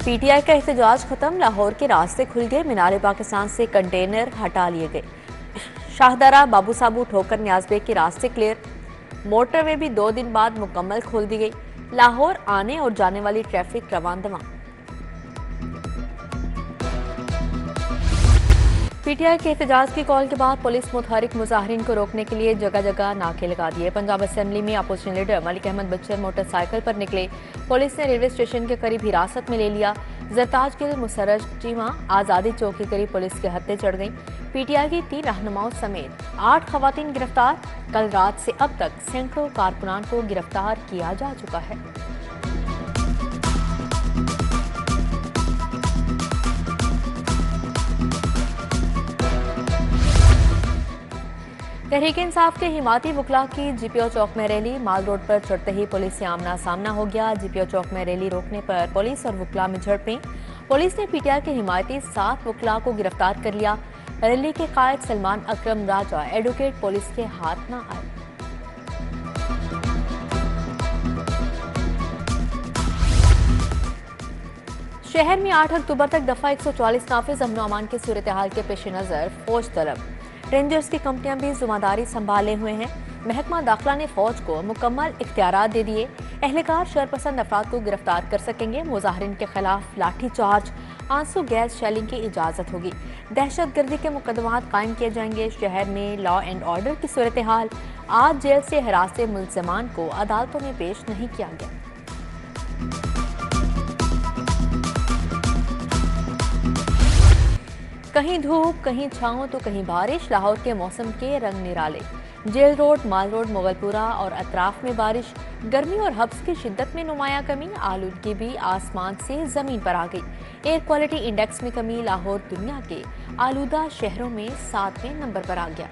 PTI का एहतजाज खत्म, लाहौर के रास्ते खुल गए, मीनार पाकिस्तान से कंटेनर हटा लिए गए। शाहदरा, बाबू साबू, ठोकर, न्याजबेग के रास्ते क्लियर। मोटरवे भी 2 दिन बाद मुकम्मल खोल दी गई। लाहौर आने और जाने वाली ट्रैफिक रवान दवा। पीटीआई के एहतजाज की कॉल के बाद पुलिस मुतहरिक मुजाहरीन को रोकने के लिए जगह जगह नाके लगा दिए। पंजाब असेंबली में opposition leader Malik Ahmad बच्चर motorcycle पर निकले। पुलिस ने रेलवे स्टेशन के करीब हिरासत में ले लिया। जरताज गिल, मुसर्रज चीमा, आज़ादी चौक के करीब पुलिस के हत्थे चढ़ गई। पीटीआई की 3 रहनुमाओं समेत 8 खवातीन गिरफ्तार। कल रात से अब तक सैकड़ों कारकुनान को गिरफ्तार किया जा चुका है। तहरीक इंसाफ के हिमाती वकला की जीपीओ चौक में रैली। माल रोड पर चढ़ते ही पुलिस से आमना सामना हो गया। जीपीओ चौक में रैली रोकने पर पुलिस और वकला में झड़पें। पुलिस ने पीटीआई के हिमायती 7 वकला को गिरफ्तार कर लिया। रैली के कायद सलमान अकरम राजा एडवोकेट पुलिस के हाथ न आए। शहर में 8 अक्टूबर तक दफा 144 नाफिज। अमन अमान की सूरत हाल के पेश नजर फौज तलब। रेंजर्स की कंपनियां भी जिम्मेदारी संभाले हुए हैं। महकमा दाखिला ने फौज को मुकम्मल इख्तियारात दे दिए। एहलकार शरपसंद अफराद को गिरफ्तार कर सकेंगे। मुजाहरीन के खिलाफ लाठी चार्ज, आंसू गैस शेलिंग की इजाजत होगी। दहशत गर्दी के मुकदमात कायम किए जाएंगे। शहर में लॉ एंड ऑर्डर की सूरत हाल। आज जेल से हिरासत मुलजमान को अदालतों में पेश नहीं किया गया। कहीं धूप, कहीं छांव तो कहीं बारिश। लाहौर के मौसम के रंग निराले। जेल रोड, माल रोड, मुगलपुरा और अतराफ में बारिश। गर्मी और हब्स की शिद्दत में नुमाया कमी। आलूदगी भी आसमान से जमीन पर आ गई। एयर क्वालिटी इंडेक्स में कमी। लाहौर दुनिया के आलूदा शहरों में 7वें नंबर पर आ गया।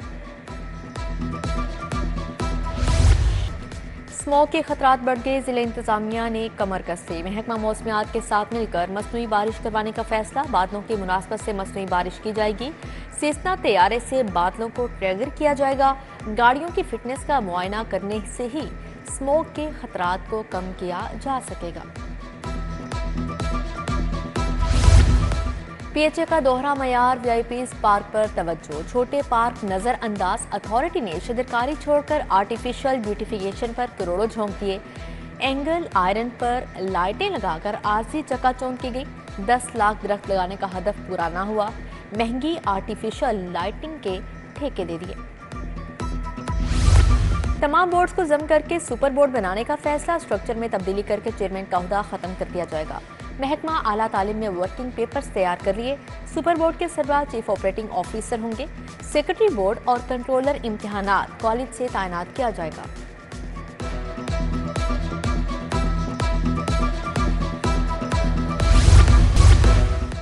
स्मॉग के खतरात बढ़ गए। जिला इंतजामिया ने कमर कसी। महकमा मौसमियात के साथ मिलकर मसनूई बारिश करवाने का फैसला। बादलों की मुनासबत से मसनूई बारिश की जाएगी। सेस्ना तैयारे से बादलों को ट्रिगर किया जाएगा। गाड़ियों की फिटनेस का मुआयना करने से ही स्मॉग के खतरात को कम किया जा सकेगा। पीएचए का दोहरा मयार। वीआईपीज पार्क पर तवज्जो। छोटे पार्क नजरअंदाज। अथॉरिटी ने शदरकारी छोड़कर आर्टिफिशियल ब्यूटिफिकेशन पर करोड़ों झोंक दिए। एंगल आयरन पर लाइटें लगाकर आरसी चकाचौंध की गई। 10 लाख दरख्त लगाने का हदफ पूरा ना हुआ। महंगी आर्टिफिशियल लाइटिंग के ठेके दे दिए। तमाम बोर्ड्स को जम करके सुपर बोर्ड बनाने का फैसला। स्ट्रक्चर में तब्दीली करके चेयरमैन का ओहदा खत्म कर दिया जाएगा। महकमा आला तालीम में वर्किंग पेपर्स तैयार कर लिए। सुपर बोर्ड के सरबराह चीफ ऑपरेटिंग ऑफिसर होंगे। सेक्रेटरी बोर्ड और कंट्रोलर इम्तिहानात कॉलेज से तैनात किया जाएगा।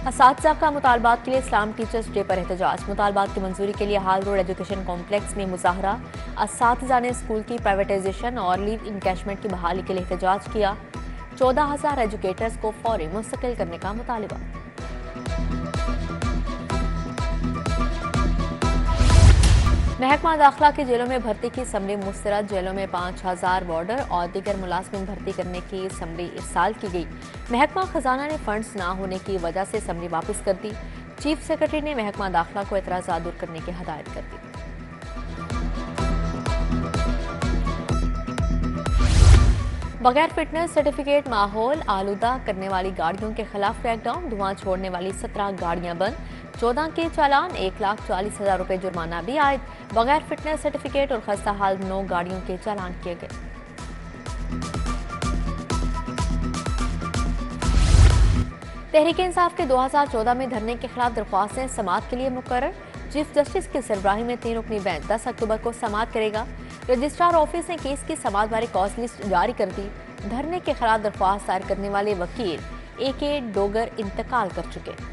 असातिज़ा का मुतालबात के लिए इस्लाम टीचर्स डे पर एहतजाज। मुतालबात की मंजूरी के लिए हाल रोड एजुकेशन कॉम्प्लेक्स में मुजाहरा। असातिज़ा ने स्कूल की प्राइवेटाइजेशन और लीव इनकैशमेंट की बहाली के लिए एहतजाज किया। 14,000 एजुकेटर्स को फौरी मुस्तकिल करने का मुतालिबा। महकमा दाखिला की जेलों में भर्ती की समरी मुस्तरद। जेलों में 5,000 वार्डर और दीगर मुलाजमिन भर्ती करने की समरी इरसाल की गई। महकमा खजाना ने फंड्स ना होने की वजह से समरी वापस कर दी। चीफ सेक्रेटरी ने महकमा दाखिला को एतराज़ात दूर करने की हदायत कर दी। बगैर फिटनेस सर्टिफिकेट माहौल आलूदा करने वाली गाड़ियों के खिलाफ क्रैकडाउन। धुआं छोड़ने वाली 17 गाड़ियां बंद। 14 के चालान, 1,40,000 रुपए जुर्माना भी आयद। बगैर फिटनेस सर्टिफिकेट और खस्ता हाल 9 गाड़ियों के चालान किए गए। तहरीक इंसाफ के 2014 में धरने के खिलाफ दरख्वास्तें समाअत के लिए मुकर्रर। चीफ जस्टिस की सरबराही में 3 रुकनी बेंच 10 अक्टूबर को समाअत करेगा। रजिस्ट्रार ऑफिस ने केस की समाअत बारे कॉज लिस्ट जारी कर दी। धरने के खिलाफ दरख्वास्त दायर करने वाले वकील AK डोगर इंतकाल कर चुके।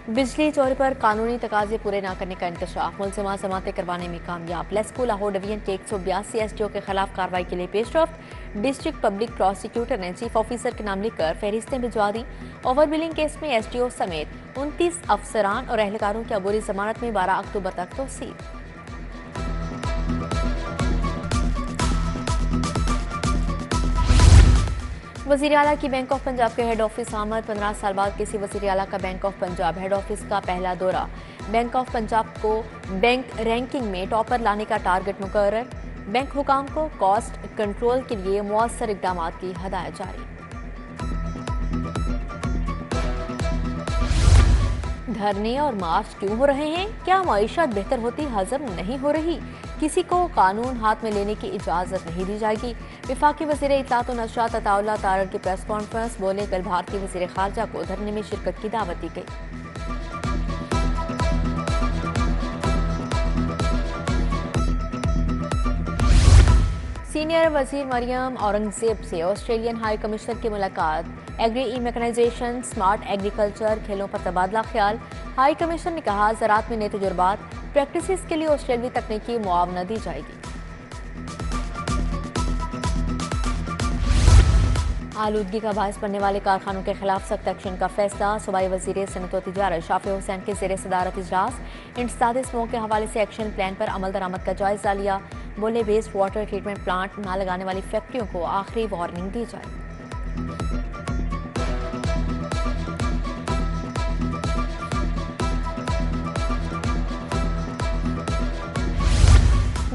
बिजली चोरी पर कानूनी तकाजे पूरे न करने का इंकशाफ। मुलजिमा जमातें करवाने में कामयाब। लेस्को लाहौर डिवीजन के 182 SDO के खिलाफ कार्रवाई के लिए पेशरफ्त। डिस्ट्रिक्ट पब्लिक प्रोसिक्यूटर ने चीफ ऑफिसर के नाम लिखकर फहरिस्तें भिजवा दी। ओवर बिलिंग केस में SDO समेत 29 अफसरान और एहलकारों की अबूरी जमानत में 12 अक्टूबर तक तोसील। वज़ीर आला की बैंक ऑफ पंजाब के हेड ऑफिस आमद। 15 साल बाद किसी वज़ीर आला का bank of Punjab head office का पहला दौरा। बैंक ऑफ पंजाब को बैंक रैंकिंग में टॉपर लाने का टारगेट मुकर्रर। बैंक हुकाम को कॉस्ट कंट्रोल के लिए मौसर इकदाम की हदायत जारी। धरने और मार्च क्यों हो रहे हैं? क्या मईशत बेहतर होती हजम नहीं हो रही? किसी को कानून हाथ में लेने की इजाजत नहीं दी जाएगी। वफाकी वज़ीर इत्तलात व नशरियात अताउल्लाह तारड़ की प्रेस कॉन्फ्रेंस। बोले, कल भारतीय वज़ीर खारजा को धरने में शिरकत की दावत दी गई। सीनियर वजीर मरियम औरंगजेब से ऑस्ट्रेलियन हाई कमिश्नर की मुलाकात। एग्री ई मैकेनाइजेशन, स्मार्ट एग्रीकल्चर, खेलों पर तबादला ख्याल। हाई कमिश्नर ने कहा, ज़राअत में नए तजुर्बात प्रैक्टिसेस के लिए ऑस्ट्रेलियावी तकनीकी मुआवना दी जाएगी। आलूदगी का बायस बनने वाले कारखानों के खिलाफ सख्त एक्शन का फैसला। सूबाई वज़ीर सनअत व तिजारत शाफी हुसैन के ज़ेर सदारत इजलास। इंसदाद स्मोक के हवाले से एक्शन प्लान पर अमल दरामद का जायजा लिया। बोले, वेस्ट वाटर ट्रीटमेंट प्लांट न लगाने वाली फैक्ट्रियों को आखिरी वार्निंग दी जाए।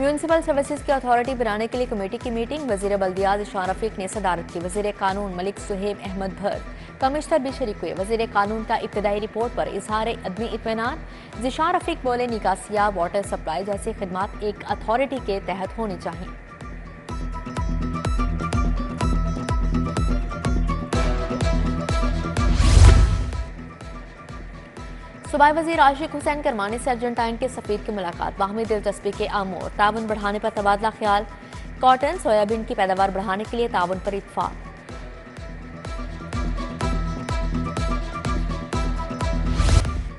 म्यूनसिपल सर्विसेज की अथॉरिटी बनाने के लिए कमेटी की मीटिंग। वजीर बल्दियात ज़िशान रफीक ने सदारत की। वजीर कानून मलिक सुहेब अहमद भर, कमिश्नर भी शरीक हुए। वजीर कानून का इब्तदाई रिपोर्ट पर इजहार अदमी इत्मीनान। ज़िशान रफीक बोले, निकासिया, वाटर सप्लाई जैसी खिदमात एक अथॉरिटी के तहत होनी चाहिए। सूबाई वज़ीर आशिक हुसैन करमानी से अर्जेंटाइन के सफीर की मुलाकात। बाहमी दिलचस्पी के आमोर, ताउन बढ़ाने पर तबादला ख्याल। कॉटन, सोयाबीन की पैदावार बढ़ाने के लिए ताउन पर इत्तफाक।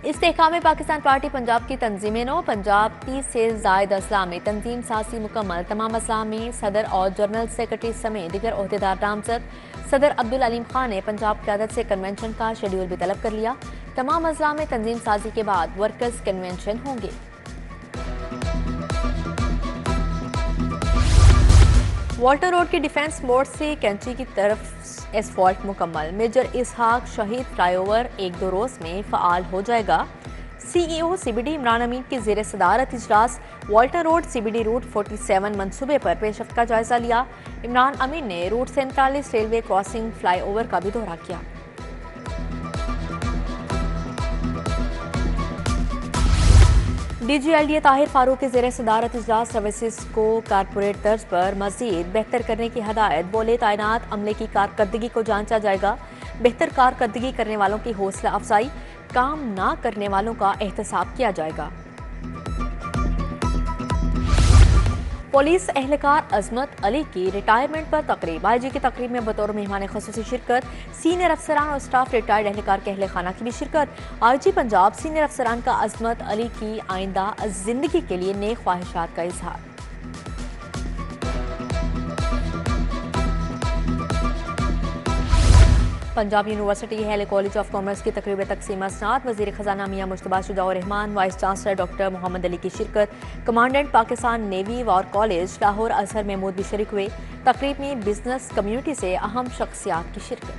इस्तेहकाम पाकिस्तान पार्टी पंजाब की तंजीमें नो। पंजाब 30 से ज़ायद अजला में तंजीम साजी मुकम्मल। तमाम अजला में सदर और जनरल सेक्रेटरी समेत दीगर ओहदेदार नामजद। सदर अब्दुल अलीम खान ने पंजाब क़यादत से कन्वेंशन का शेड्यूल भी तलब कर लिया। तमाम अजला में तंजीम साजी के बाद वर्कर्स कन्वेंशन होंगे। वाल्टर रोड की डिफेंस मोड़ से कैंची की तरफ एसफॉल्ट मुकम्मल। मेजर इसहाक शहीद फ्लाईओवर 1-2 रोज में फ़ाल हो जाएगा। CEO CBD इमरान अमीन की ज़ेर सदारत इजलास। वाल्टर रोड CBD रूट 47 मनसूबे पर पेशरफ्त का जायजा लिया। इमरान अमीन ने रूट 47 रेलवे क्रॉसिंग फ्लाईओवर का भी दौरा किया। DGLDA ताहिर फारूक के ज़ेर सदारत इजलास। सर्विसेज को कारपोरेट तर्ज पर मजीद बेहतर करने की हदायत। बोले, तैनात अमले की कारकर्दगी को जांचा जाएगा। बेहतर कारकर्दगी करने वालों की हौसला अफजाई, काम ना करने वालों का एहतसाब किया जाएगा। पुलिस एहलकार अजमत अली की रिटायरमेंट पर तकरीब। IG की तकरीब में बतौर मेहमान ख़ुसूसी शिरकत। सीनियर अफसरान और स्टाफ रिटायर्ड एहलकार के अहल खाना की भी शिरकत। IG पंजाब सीनियर अफसरान का अजमत अली की आइंदा जिंदगी के लिए नेक ख्वाहिशात का इजहार। Punjab university Hailey college of commerce की तकरीब तकसीम असनाद। वज़ीर ख़जाना Mian Mujtaba Shuja Rehman, vice chancellor doctor Mohammad Ali की शिरकत। Commandant Pakistan navy war college Lahore Azhar Mahmood भी शरीक हुए। तकरीब में बिजनेस कम्युनिटी से अहम शख्सियात की शिरकत।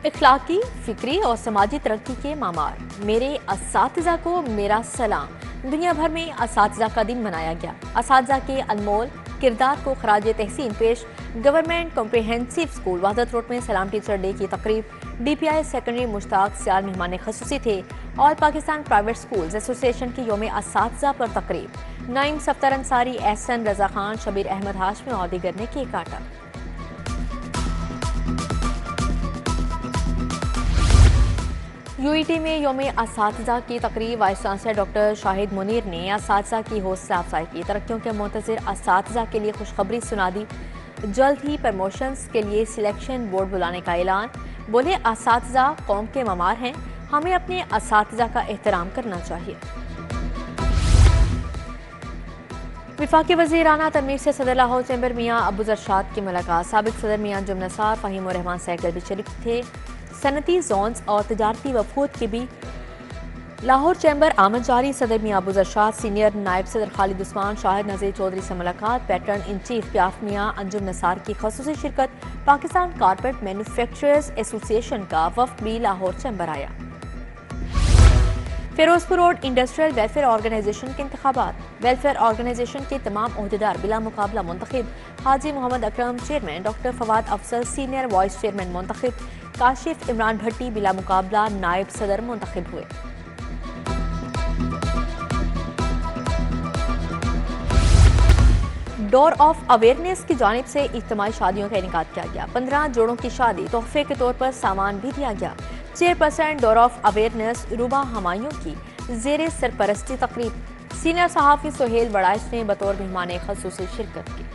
इखलाकी, फिक्री और समाजी तरक्की के मामार। मेरे असातिज़ा को मेरा सलाम। दुनिया भर में असातिज़ा का दिन मनाया गया। असातिज़ा के अनमोल किरदार को खराज तहसीन पेश। गवर्नमेंट कॉम्प्रिहेंसिव स्कूल वहदत रोड में सलाम टीचर डे की तकरीब। DPI सेकेंडरी मुश्ताक सियाल मेहमान खसूसी थे। All Pakistan private schools association की योम असातिज़ा पर तकरीब। नाइम सफ्तर अंसारी, एहसन रजा खान, शबीर अहमद हाशमी और दीगर ने केक काटा। UET में योम असातिज़ा की तकरीब। Vice chancellor doctor Shahid Munir ने असातिज़ा की हौसला अफजाई की। तरक्कियों के मुंतज़िर असातिज़ा के लिए खुशखबरी सुना दी। जल्द ही प्रमोशंस के लिए सिलेक्शन बोर्ड बुलाने का ऐलान। बोले, असातिज़ा कौम के ममार हैं, हमें अपने असातिज़ा का एहतराम करना चाहिए। वफाकी वज़ीराना तनवीर से सदर लाहौर चैम्बर मियाँ अबू अरशाद की मुलाकात। साबिक सदर मियाँ अंजुम नसार, फ़हीम रहमान सहगल भी शरीक थे। सनती जोन्स और तजारती वफूद के भी लाहौर चैम्बर आमद जारी। सदर मियां अबू जरशाद, सीनियर नायब सदर खालिद उस्मान, शाहिद नज़ीर चौधरी से मुलाकात। पैटर्न इन चीफ प्याफ मियां अंजुम नसार की खसूसी शिरकत। पाकिस्तान कारपेट मैन्युफैक्चरर्स एसोसिएशन का वफ्द भी लाहौर चैम्बर आया। Ferozepur road industrial welfare organisation के इंतखाबात। वेलफेयर ऑर्गेनाइजेशन के तमाम ओहदेदार बिला मुकाबला मुंतखब। Haji Mohammad Akram chairman, doctor Fawad Afzal senior vice chairman मुंतखब। काशिफ इमरान भट्टी बिला मुकाबला नायब सदर मुंतखब हुए। डोर ऑफ अवेयरनेस की जानिब से इज्तिमाई शादियों का इनेकाद किया गया। 15 जोड़ों की शादी तोहफे के तौर पर सामान भी दिया गया। Chairperson door of awareness रूबा Humayun की जेर सरपरस्ती तकरीब। सीनियर सहाफ़ी सुहेल बड़ाइश ने बतौर मेहमान खसूसी शिरकत की।